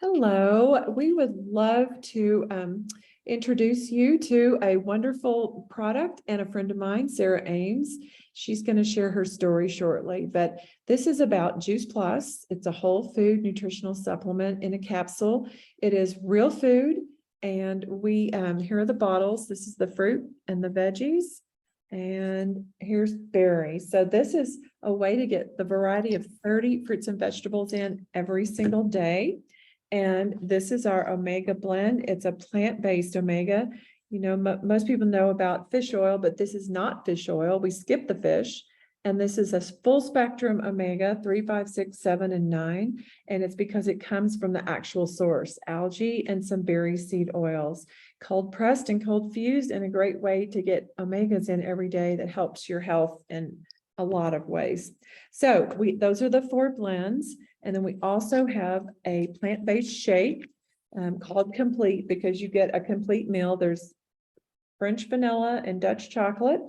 Hello, we would love to introduce you to a wonderful product and a friend of mine, Sara Ames. She's going to share her story shortly, but this is about Juice Plus. It's a whole food nutritional supplement in a capsule. It is real food, and here are the bottles. This is the fruit and the veggies, and here's berries. So this is a way to get the variety of 30 fruits and vegetables in every single day. And this is our omega blend. It's a plant-based omega. You know, most people know about fish oil, but this is not fish oil. We skip the fish. And this is a full spectrum omega 3, 5, 6, 7, and 9. And it's because it comes from the actual source, algae and some berry seed oils, cold pressed and cold fused, and a great way to get omegas in every day that helps your health in a lot of ways. So those are the 4 blends. And then we also have a plant-based shake called Complete, because you get a complete meal. There's French vanilla and Dutch chocolate.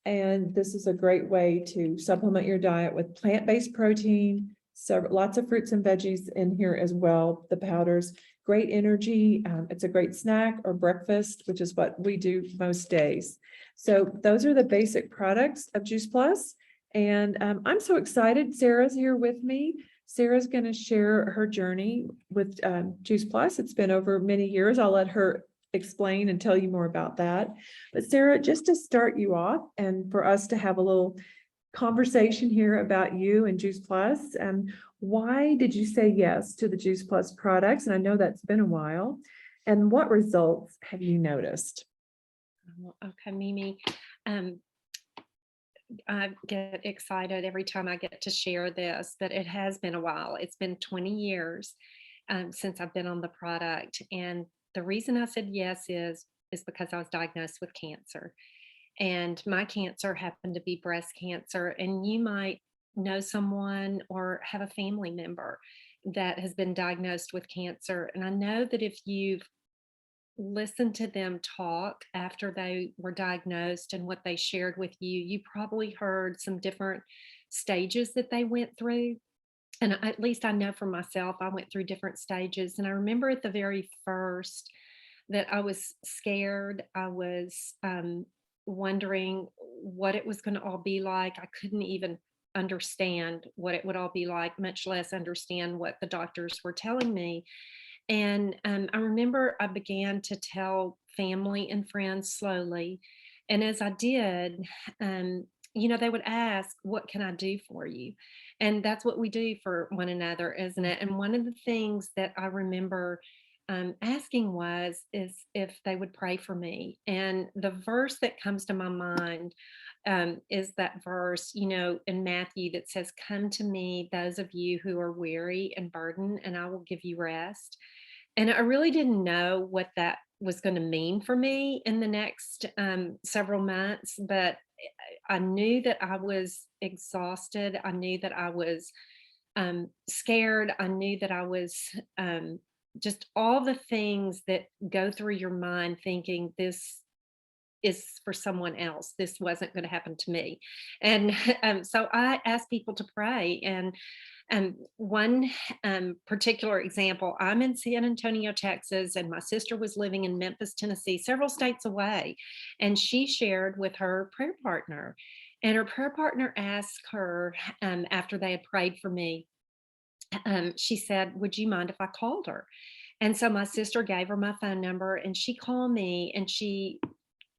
And this is a great way to supplement your diet with plant-based protein, so lots of fruits and veggies in here as well. The powders, great energy. It's a great snack or breakfast, which is what we do most days. So those are the basic products of Juice Plus. And I'm so excited. Sara's here with me. Sara's going to share her journey with Juice Plus. It's been over many years. I'll let her explain and tell you more about that. But Sara, just to start you off and for us to have a little conversation here about you and Juice Plus, why did you say yes to the Juice Plus products? And I know that's been a while. And what results have you noticed? Okay, Mimi. I get excited every time I get to share this, but it has been a while. It's been 20 years since I've been on the product. And the reason I said yes is because I was diagnosed with cancer. And my cancer happened to be breast cancer. And you might know someone or have a family member that has been diagnosed with cancer. And I know that if you've listen to them talk after they were diagnosed and what they shared with you, you probably heard some different stages that they went through. And at least I know for myself, I went through different stages. And I remember at the very first that I was scared. I was wondering what it was going to all be like. I couldn't even understand what it would all be like, much less understand what the doctors were telling me. And I remember I began to tell family and friends slowly. And as I did, they would ask, "What can I do for you?" And that's what we do for one another, isn't it? And one of the things that I remember asking is if they would pray for me. And the verse that comes to my mind is that verse, in Matthew that says, "Come to me, those of you who are weary and burdened, and I will give you rest." And I really didn't know what that was going to mean for me in the next several months, but I knew that I was exhausted. I knew that I was scared. I knew that I was just all the things that go through your mind thinking this is for someone else. This wasn't going to happen to me. And so I asked people to pray. And one particular example, I'm in San Antonio, Texas, and my sister was living in Memphis, Tennessee, several states away. And she shared with her prayer partner. And her prayer partner asked her, after they had prayed for me, she said, "Would you mind if I called her?" And so my sister gave her my phone number, and she called me, and she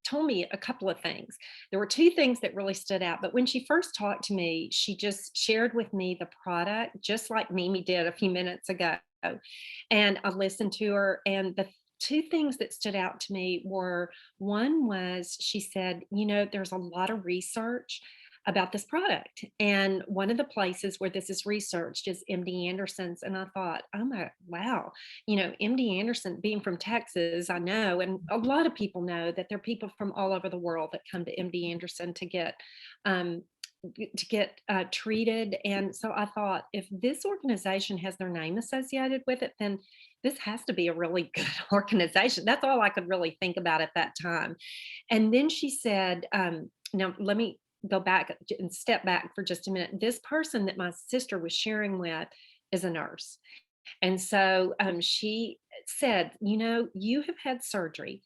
told me a couple of things. There were 2 things that really stood out, but when she first talked to me, she just shared with me the product, just like Mimi did a few minutes ago. And I listened to her, and the 2 things that stood out to me were, one was she said, "There's a lot of research about this product. And one of the places where this is researched is MD Anderson's." And I thought, oh my, wow, MD Anderson, being from Texas, I know, and a lot of people know that there are people from all over the world that come to MD Anderson um, to get treated. And so I thought, if this organization has their name associated with it, then this has to be a really good organization. That's all I could really think about at that time. And then she said, now let me go back and step back for just a minute. This person that my sister was sharing with is a nurse. And so she said, you have had surgery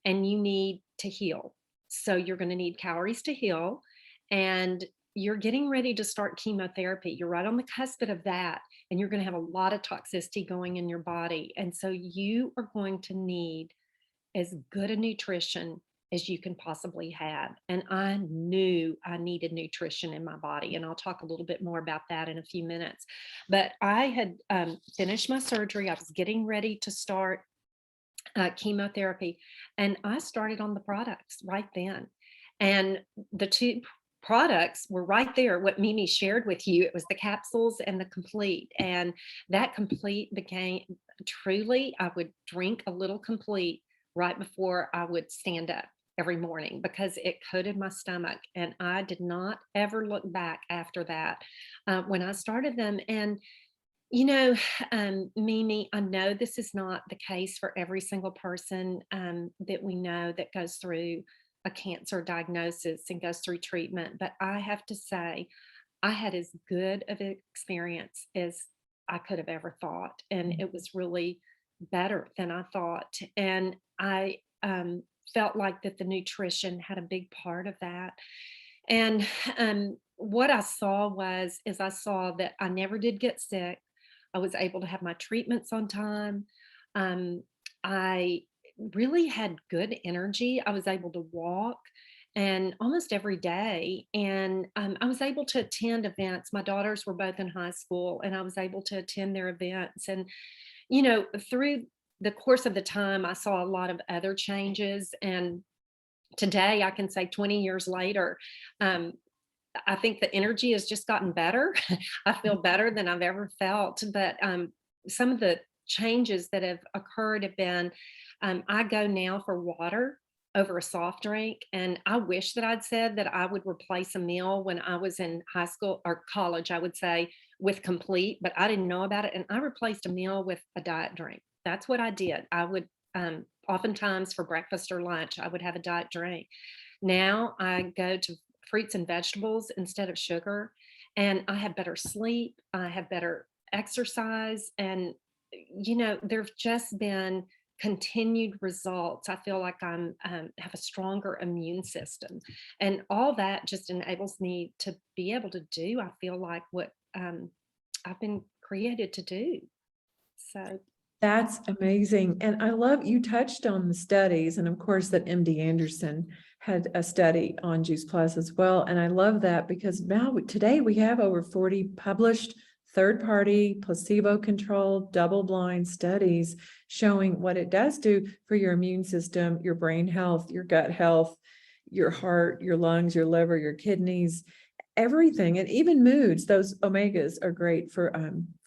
and you need to heal. So you're going to need calories to heal. And you're getting ready to start chemotherapy. You're right on the cusp of that. And you're going to have a lot of toxicity going in your body. And so you are going to need as good a nutrition as you can possibly have. And I knew I needed nutrition in my body. And I'll talk a little bit more about that in a few minutes. But I had finished my surgery. I was getting ready to start chemotherapy. And I started on the products right then. And the two products were right there, what Mimi shared with you. It was the capsules and the complete. And that complete became truly, I would drink a little complete right before I would stand up every morning because it coated my stomach. And I did not ever look back after that when I started them. And you know, Mimi, I know this is not the case for every single person that we know that goes through a cancer diagnosis and goes through treatment, but I have to say, I had as good of an experience as I could have ever thought. And it was really better than I thought. And I felt like that the nutrition had a big part of that. And what I saw is I saw that I never did get sick. I was able to have my treatments on time. Um, I really had good energy. I was able to walk and almost every day. And I was able to attend events. My daughters were both in high school, and I was able to attend their events. And, through the course of the time, I saw a lot of other changes. And today, I can say 20 years later, um, I think the energy has just gotten better. I feel better than I've ever felt. But some of the changes that have occurred have been I go now for water over a soft drink. And I wish that I'd said that I would replace a meal when I was in high school or college, I would say with complete, but I didn't know about it. And I replaced a meal with a diet drink. That's what I did. I would oftentimes for breakfast or lunch, I would have a diet drink. Now I go to fruits and vegetables instead of sugar, and I have better sleep, I have better exercise, and there've just been continued results. I feel like I'm have a stronger immune system, and all that just enables me to be able to do. I feel like what I've been created to do. So That's amazing. And I love you touched on the studies, and of course that MD Anderson had a study on Juice Plus as well. And I love that because now today we have over 40 published third-party placebo-controlled double-blind studies showing what it does do for your immune system, your brain health, your gut health, your heart, your lungs, your liver, your kidneys, everything, and even moods. Those omegas are great for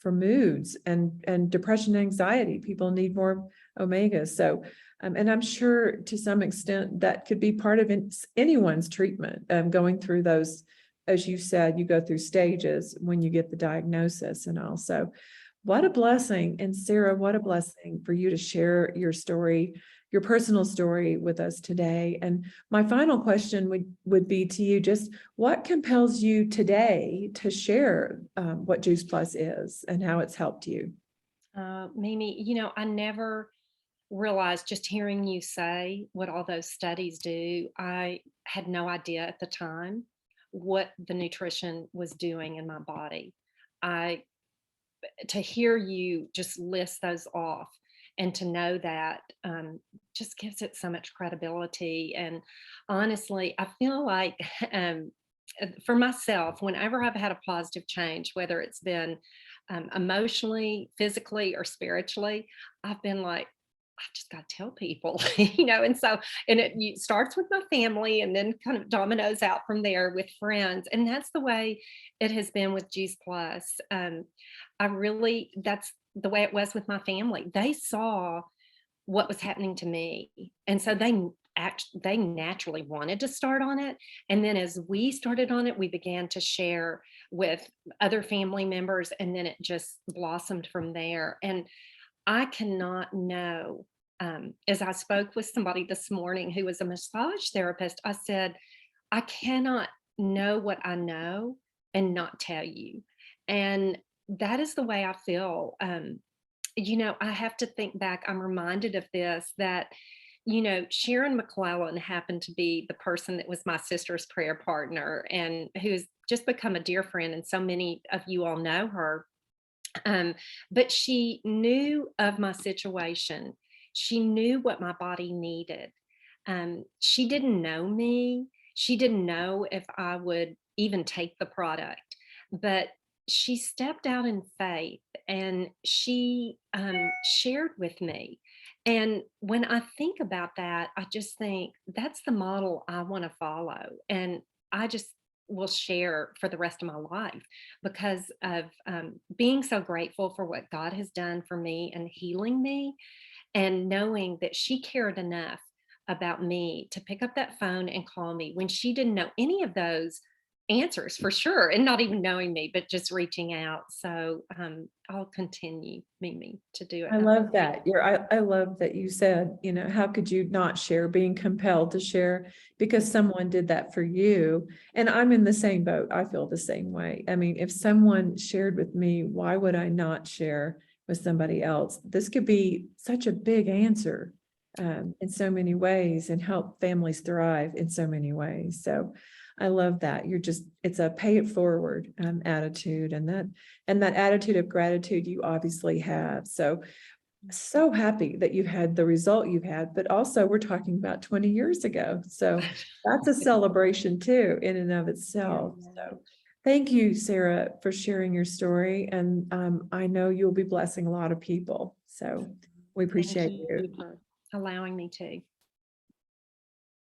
moods and depression, anxiety. People need more omegas. So and I'm sure to some extent that could be part of anyone's treatment, going through those, as you said, you go through stages when you get the diagnosis. And also what a blessing. And Sarah, what a blessing for you to share your story, your personal story with us today. And my final question would be to you, just what compels you today to share what Juice Plus is and how it's helped you? Mimi, I never realized just hearing you say what all those studies do. I had no idea at the time what the nutrition was doing in my body. I To hear you just list those off and to know that just gives it so much credibility. And honestly, I feel like for myself, whenever I've had a positive change, whether it's been emotionally, physically, or spiritually, I've been like, I just got to tell people, and so, and starts with my family and then kind of dominoes out from there with friends. And that's the way it has been with Juice Plus. That's the way it was with my family. They saw what was happening to me. And so they naturally wanted to start on it. And then as we started on it, we began to share with other family members, and then it just blossomed from there. And I cannot know. As I spoke with somebody this morning who was a massage therapist, I said, I cannot know what I know and not tell you. And that is the way I feel. I have to think back. I'm reminded of this that, Sharon McClellan happened to be the person that was my sister's prayer partner and who's just become a dear friend. And so many of you all know her. But she knew of my situation. She knew what my body needed. She didn't know me. She didn't know if I would even take the product, but she stepped out in faith and she shared with me. And when I think about that, I just think that's the model I want to follow. And I just will share for the rest of my life because of being so grateful for what God has done for me and healing me, and knowing that she cared enough about me to pick up that phone and call me when she didn't know any of those answers for sure, and not even knowing me, but just reaching out. So I'll continue, Mimi, to do it I that love way. that. I love that you said, how could you not share, being compelled to share because someone did that for you. And I'm in the same boat. I feel the same way. I mean, if someone shared with me, why would I not share with somebody else? This could be such a big answer in so many ways and help families thrive in so many ways. So I love that. It's a pay it forward attitude, and that attitude of gratitude you obviously have. So happy that you've had the result you've had, but also we're talking about 20 years ago. So that's a celebration too, in and of itself. So thank you, Sarah, for sharing your story. And I know you'll be blessing a lot of people. So we Thank appreciate you. you for allowing me to.